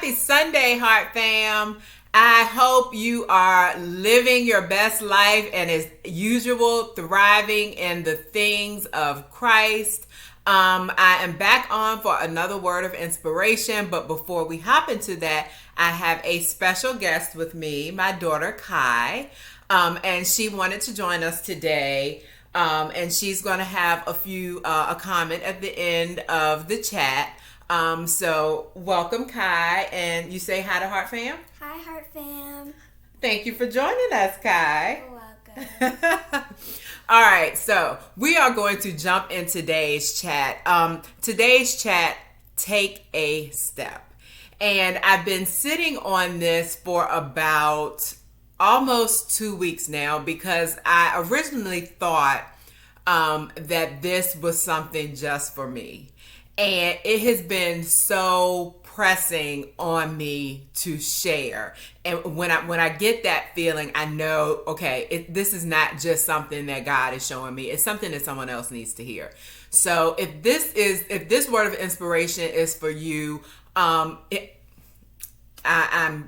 Happy Sunday, Heart Fam. I hope you are living your best life and, as usual, thriving in the things of Christ. I am back on for another word of inspiration, but before we hop into that, I have a special guest with me, my daughter Kai, and she wanted to join us today. And she's going to have a comment at the end of the chat. So welcome, Kai, and you say hi to Heart Fam. Hi, Heart Fam. Thank you for joining us, Kai. You're welcome. All right, so we are going to jump in today's chat. Today's chat, take a step. And I've been sitting on this for about almost 2 weeks now because I originally thought that this was something just for me. And it has been so pressing on me to share. And when I get that feeling, I know, okay, this is not just something that God is showing me. It's something that someone else needs to hear. So if this word of inspiration is for you, I'm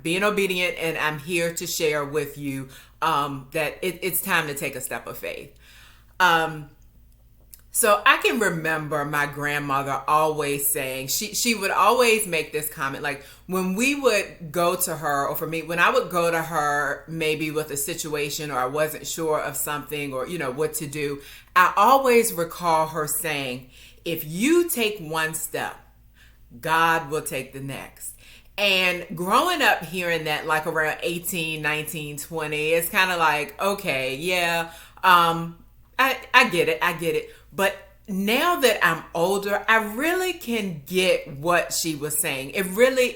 being obedient and I'm here to share with you that it's time to take a step of faith. So I can remember my grandmother always saying, she would always make this comment, like when we would go to her, or for me, when I would go to her maybe with a situation or I wasn't sure of something or, what to do, I always recall her saying, if you take one step, God will take the next. And growing up hearing that like around 18, 19, 20, it's kind of like, okay, yeah, I get it. But now that I'm older, I really can get what she was saying. It really,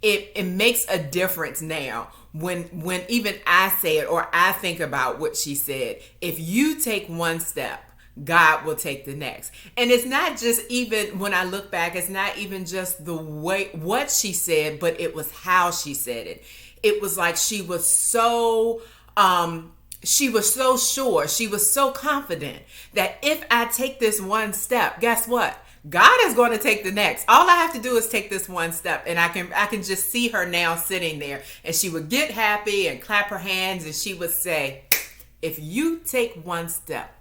it makes a difference now when even I say it or I think about what she said. If you take one step, God will take the next. And it's not just even, when I look back, it's not even just the way, what she said, but it was how she said it. It was like she was so sure, she was so confident that if I take this one step, guess what? God is going to take the next. All I have to do is take this one step, and I can just see her now sitting there, and she would get happy and clap her hands, and she would say, if you take one step,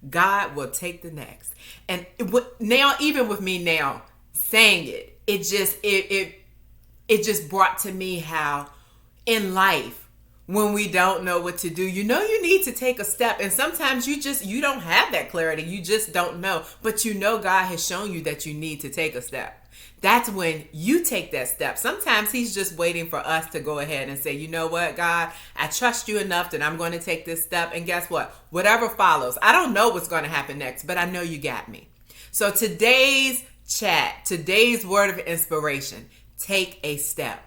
God will take the next. And now, even with me now saying it, it just brought to me how in life, when we don't know what to do, you need to take a step. And sometimes you don't have that clarity. You just don't know. But God has shown you that you need to take a step. That's when you take that step. Sometimes he's just waiting for us to go ahead and say, you know what, God, I trust you enough that I'm going to take this step. And guess what? Whatever follows, I don't know what's going to happen next, but I know you got me. So today's chat, today's word of inspiration, take a step.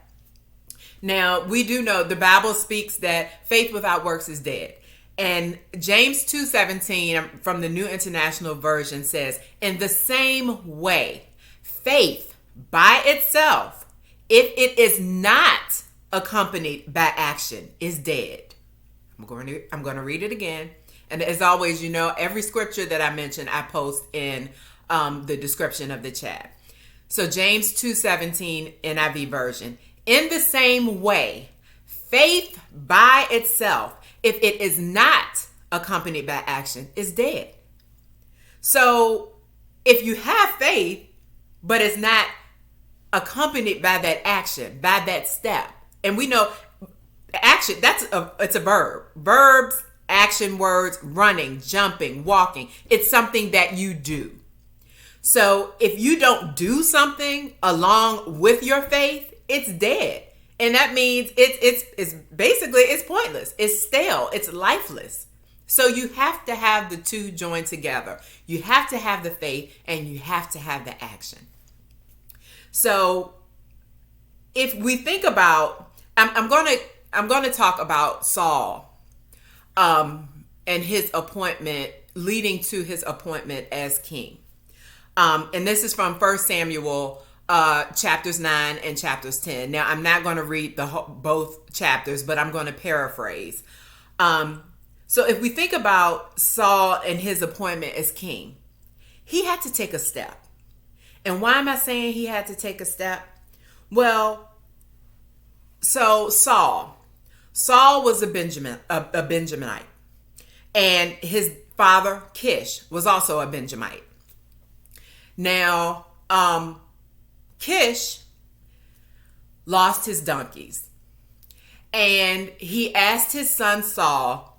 Now, we do know the Bible speaks that faith without works is dead. And James 2:17 from the New International Version says, in the same way, faith by itself, if it is not accompanied by action, is dead. I'm going to read it again. And as always, every scripture that I mention, I post in the description of the chat. So James 2:17 NIV version. In the same way, faith by itself, if it is not accompanied by action, is dead. So if you have faith, but it's not accompanied by that action, by that step, and we know action, it's a verb. Verbs, action words, running, jumping, walking. It's something that you do. So if you don't do something along with your faith, it's dead. And that means it's basically, it's pointless. It's stale. It's lifeless. So you have to have the two joined together. You have to have the faith and you have to have the action. So if we think about, I'm going to talk about Saul and his appointment, leading to his appointment as king. And this is from 1 Samuel chapters 9 and chapters 10. Now, I'm not going to read both chapters, but I'm going to paraphrase. So if we think about Saul and his appointment as king, he had to take a step. And why am I saying he had to take a step? Well, So Saul was a Benjaminite, and his father Kish was also a Benjaminite. Now, Kish lost his donkeys, and he asked his son Saul,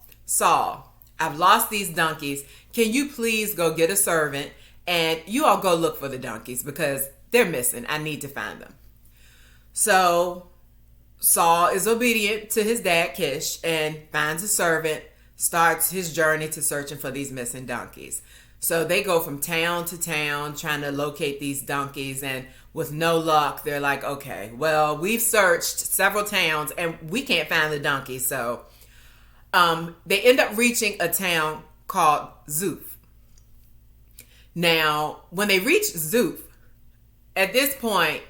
I've lost these donkeys. Can you please go get a servant and you all go look for the donkeys because they're missing. I need to find them. So Saul is obedient to his dad Kish and finds a servant, starts his journey to searching for these missing donkeys. So they go from town to town trying to locate these donkeys, and with no luck, they're like, okay, well, we've searched several towns and we can't find the donkeys. So they end up reaching a town called Zuph. Now, when they reach Zuph, at this point,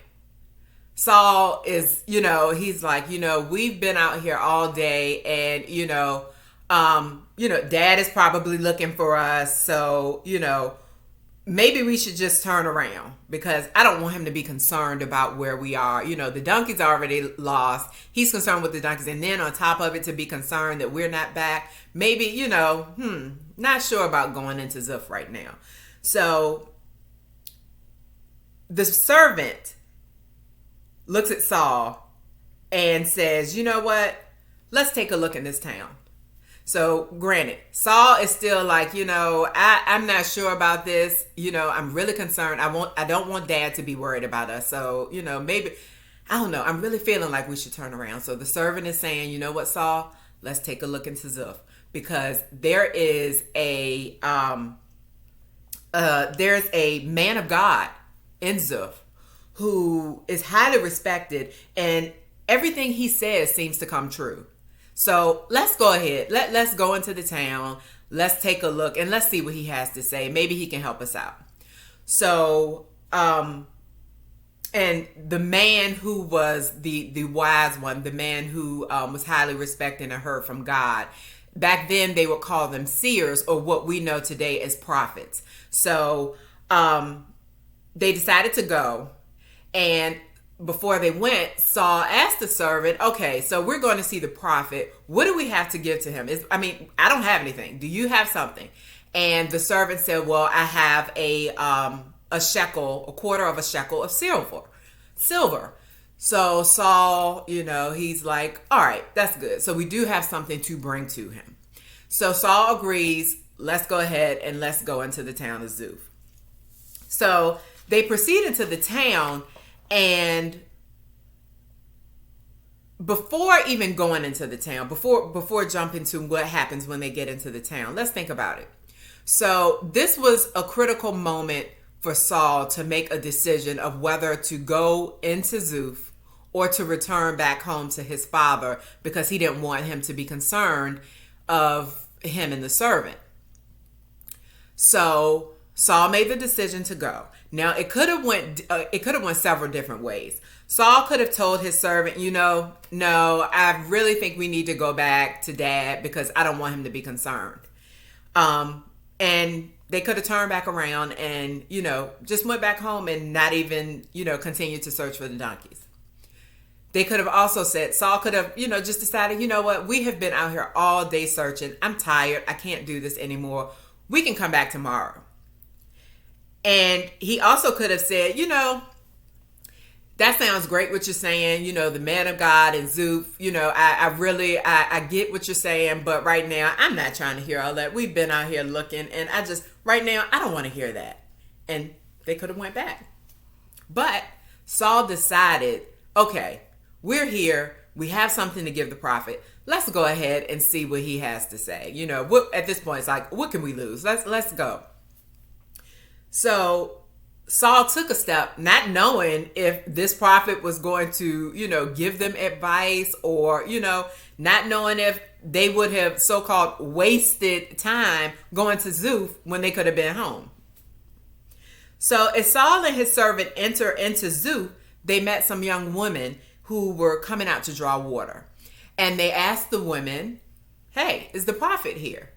Saul is, he's like, we've been out here all day, and, Dad is probably looking for us. So, maybe we should just turn around because I don't want him to be concerned about where we are. The donkeys are already lost. He's concerned with the donkeys. And then on top of it, to be concerned that we're not back. Maybe, not sure about going into Zuph right now. So the servant looks at Saul and says, you know what? Let's take a look in this town. So granted, Saul is still like, I'm not sure about this. I'm really concerned. I don't want Dad to be worried about us. So, maybe, I don't know. I'm really feeling like we should turn around. So the servant is saying, you know what, Saul, let's take a look into Zuph, because there is there's a man of God in Zuph who is highly respected, and everything he says seems to come true. So let's go ahead. Let's go into the town. Let's take a look and let's see what he has to say. Maybe he can help us out. So, and the man who was the wise one, the man who was highly respected and heard from God, back then they would call them seers, or what we know today as prophets. So they decided to go, and before they went, Saul asked the servant, okay, so we're going to see the prophet. What do we have to give to him? I don't have anything. Do you have something? And the servant said, well, I have a shekel, a quarter of a shekel of silver. So Saul, he's like, all right, that's good. So we do have something to bring to him. So Saul agrees, let's go ahead and let's go into the town of Zuph. So they proceed into the town. And before even going into the town, before jumping to what happens when they get into the town, let's think about it. So this was a critical moment for Saul to make a decision of whether to go into Zuph or to return back home to his father, because he didn't want him to be concerned of him and the servant. So Saul made the decision to go. Now it could have went several different ways. Saul could have told his servant, no, I really think we need to go back to Dad because I don't want him to be concerned. And they could have turned back around and, just went back home and not even, continue to search for the donkeys. They could have also said, Saul could have, just decided, you know what, we have been out here all day searching. I'm tired. I can't do this anymore. We can come back tomorrow. And he also could have said, that sounds great what you're saying, the man of God and Zuph, I get what you're saying, but right now I'm not trying to hear all that. We've been out here looking, and right now I don't want to hear that. And they could have went back. But Saul decided, okay, we're here. We have something to give the prophet. Let's go ahead and see what he has to say. At this point, it's like, what can we lose? Let's go. So Saul took a step, not knowing if this prophet was going to, give them advice, or, not knowing if they would have so-called wasted time going to Zuph when they could have been home. So as Saul and his servant enter into Zuph, they met some young women who were coming out to draw water. And they asked the women, hey, is the prophet here?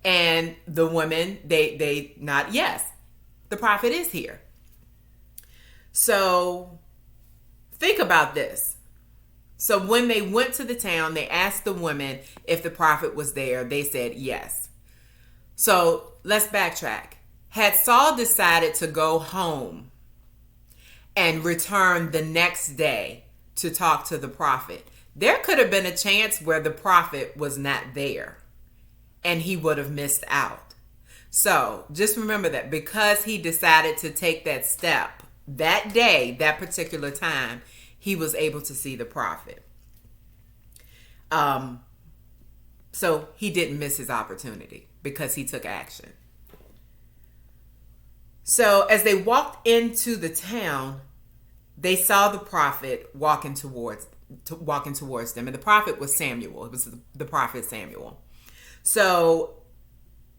And the women, they nod yes. The prophet is here. So think about this. So when they went to the town, they asked the women if the prophet was there. They said yes. So let's backtrack. Had Saul decided to go home and return the next day to talk to the prophet, there could have been a chance where the prophet was not there and he would have missed out. So just remember that because he decided to take that step that day, that particular time, he was able to see the prophet. So he didn't miss his opportunity because he took action. So as they walked into the town, they saw the prophet walking towards them. And the prophet was Samuel. It was the prophet Samuel. So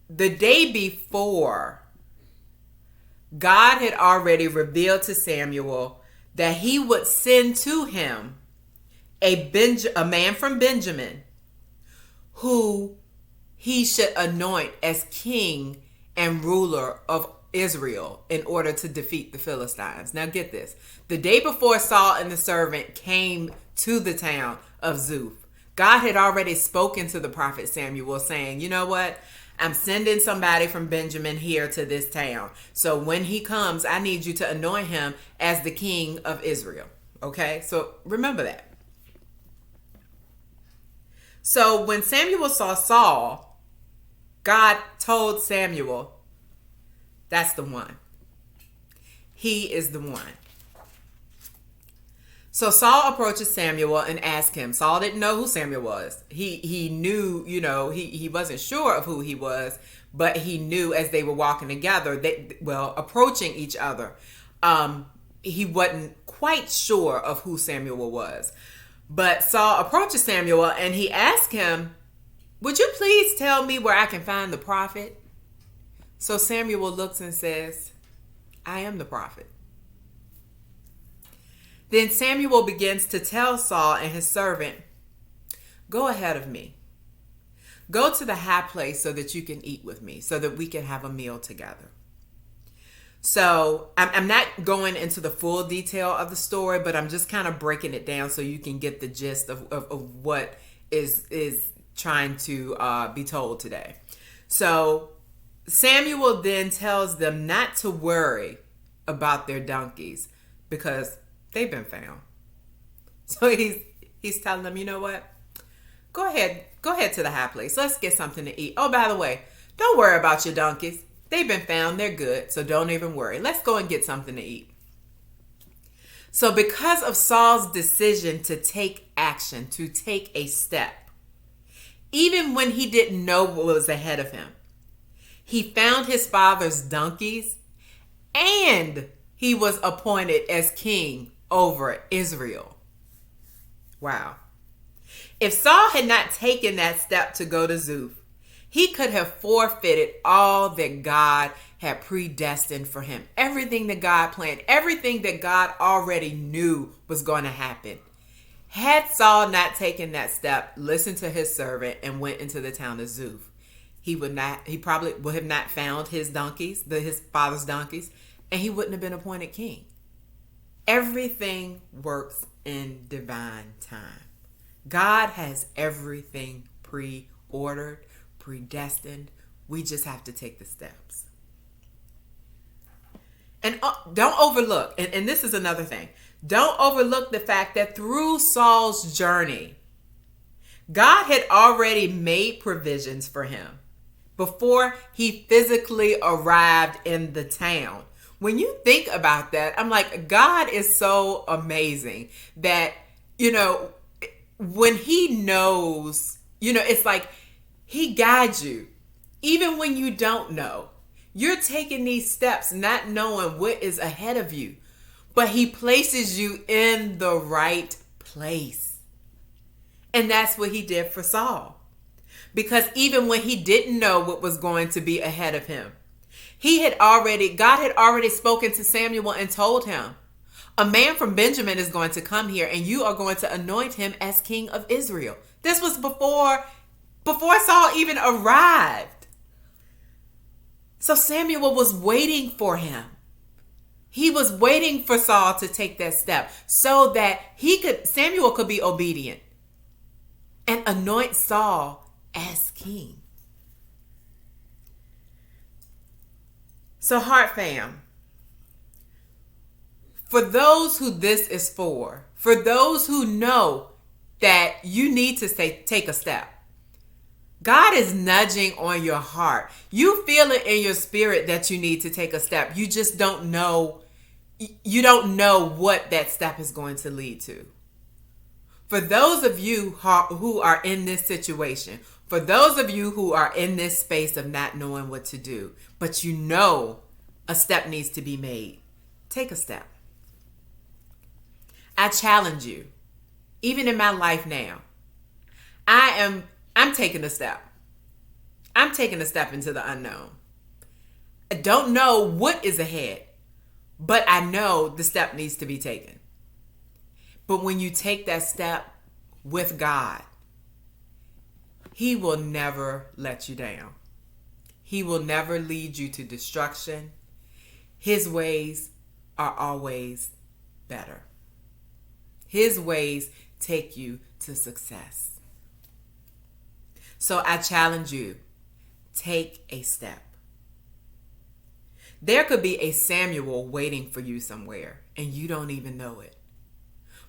the day before, God had already revealed to Samuel that he would send to him a man from Benjamin who he should anoint as king and ruler of Israel in order to defeat the Philistines. Now get this. The day before Saul and the servant came to the town of Zuph, God had already spoken to the prophet Samuel saying, you know what? I'm sending somebody from Benjamin here to this town. So when he comes, I need you to anoint him as the king of Israel. Okay? So remember that. So when Samuel saw Saul, God told Samuel, that's the one. He is the one. So Saul approaches Samuel and asks him. Saul didn't know who Samuel was. He knew, he wasn't sure of who he was, but he knew as they were walking together, approaching each other, he wasn't quite sure of who Samuel was. But Saul approaches Samuel and he asks him, would you please tell me where I can find the prophet? So Samuel looks and says, I am the prophet. Then Samuel begins to tell Saul and his servant, go ahead of me. Go to the high place so that you can eat with me, so that we can have a meal together. So I'm not going into the full detail of the story, but I'm just kind of breaking it down so you can get the gist of what is trying to be told today. So Samuel then tells them not to worry about their donkeys because they've been found. So he's telling them, you know what? Go ahead to the high place. Let's get something to eat. Oh, by the way, don't worry about your donkeys. They've been found. They're good. So don't even worry. Let's go and get something to eat. So because of Saul's decision to take action, to take a step, even when he didn't know what was ahead of him, he found his father's donkeys and he was appointed as king over Israel. Wow. If Saul had not taken that step to go to Zuph, he could have forfeited all that God had predestined for him. Everything that God planned, everything that God already knew was going to happen. Had Saul not taken that step, listened to his servant, and went into the town of Zuph, he probably would have not found his donkeys, his father's donkeys, and he wouldn't have been appointed king. Everything works in divine time. God has everything pre-ordered, predestined. We just have to take the steps. And don't overlook, and this is another thing, don't overlook the fact that through Saul's journey, God had already made provisions for him before he physically arrived in the town. When you think about that, I'm like, God is so amazing that, when he knows, it's like he guides you. Even when you don't know, you're taking these steps not knowing what is ahead of you, but he places you in the right place. And that's what he did for Saul. Because even when he didn't know what was going to be ahead of him, God had already spoken to Samuel and told him, a man from Benjamin is going to come here and you are going to anoint him as king of Israel. This was before Saul even arrived. So Samuel was waiting for him. He was waiting for Saul to take that step so that Samuel could be obedient and anoint Saul as king. So, Heart Fam, for those who this is for those who know that you need to take a step, God is nudging on your heart. You feel it in your spirit that you need to take a step. You just don't know. You don't know what that step is going to lead to. For those of you who are in this situation, for those of you who are in this space of not knowing what to do, but you know a step needs to be made, take a step. I challenge you, even in my life now, I'm taking a step. I'm taking a step into the unknown. I don't know what is ahead, but I know the step needs to be taken. But when you take that step with God, He will never let you down. He will never lead you to destruction. His ways are always better. His ways take you to success. So I challenge you, take a step. There could be a Samuel waiting for you somewhere, and you don't even know it.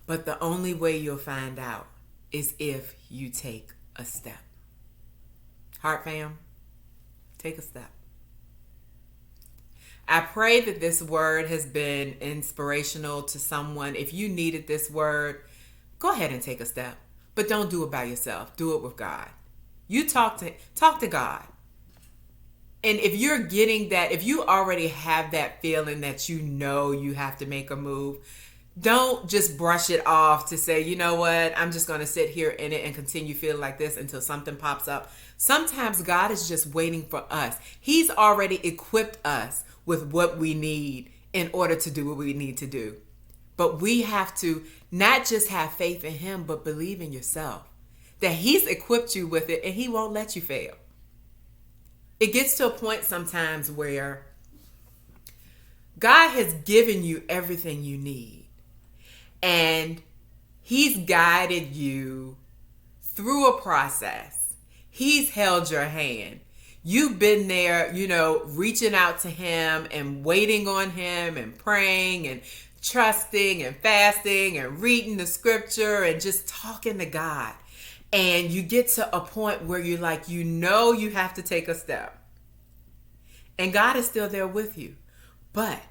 But the only way you'll find out is if you take a step. Heart Fam, take a step. I pray that this word has been inspirational to someone. If you needed this word, go ahead and take a step. But don't do it by yourself. Do it with God. You talk to God. And if you're getting that, if you already have that feeling that you know you have to make a move, don't just brush it off to say, you know what, I'm just going to sit here in it and continue feeling like this until something pops up. Sometimes God is just waiting for us. He's already equipped us with what we need in order to do what we need to do. But we have to not just have faith in Him, but believe in yourself. That He's equipped you with it and He won't let you fail. It gets to a point sometimes where God has given you everything you need. And He's guided you through a process. He's held your hand. You've been there, reaching out to Him and waiting on Him and praying and trusting and fasting and reading the scripture and just talking to God. And you get to a point where you're like, you have to take a step. And God is still there with you. But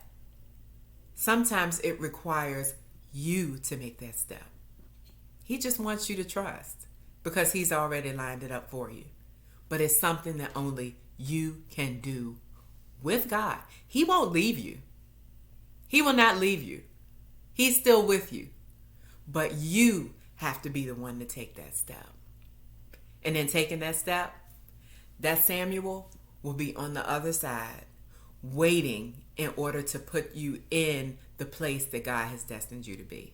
sometimes it requires you to make that step. He just wants you to trust because He's already lined it up for you. But it's something that only you can do with God. He won't leave you. He will not leave you. He's still with you. But you have to be the one to take that step. And then taking that step, that Samuel will be on the other side waiting in order to put you in the place that God has destined you to be.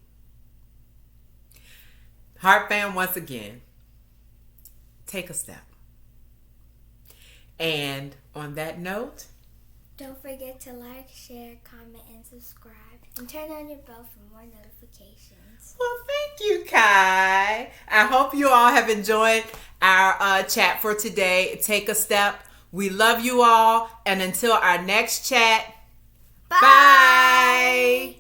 Heart Fam, once again, take a step. And on that note, don't forget to like, share, comment, and subscribe. And turn on your bell for more notifications. Well, thank you, Kai. I hope you all have enjoyed our chat for today. Take a step. We love you all. And until our next chat, bye.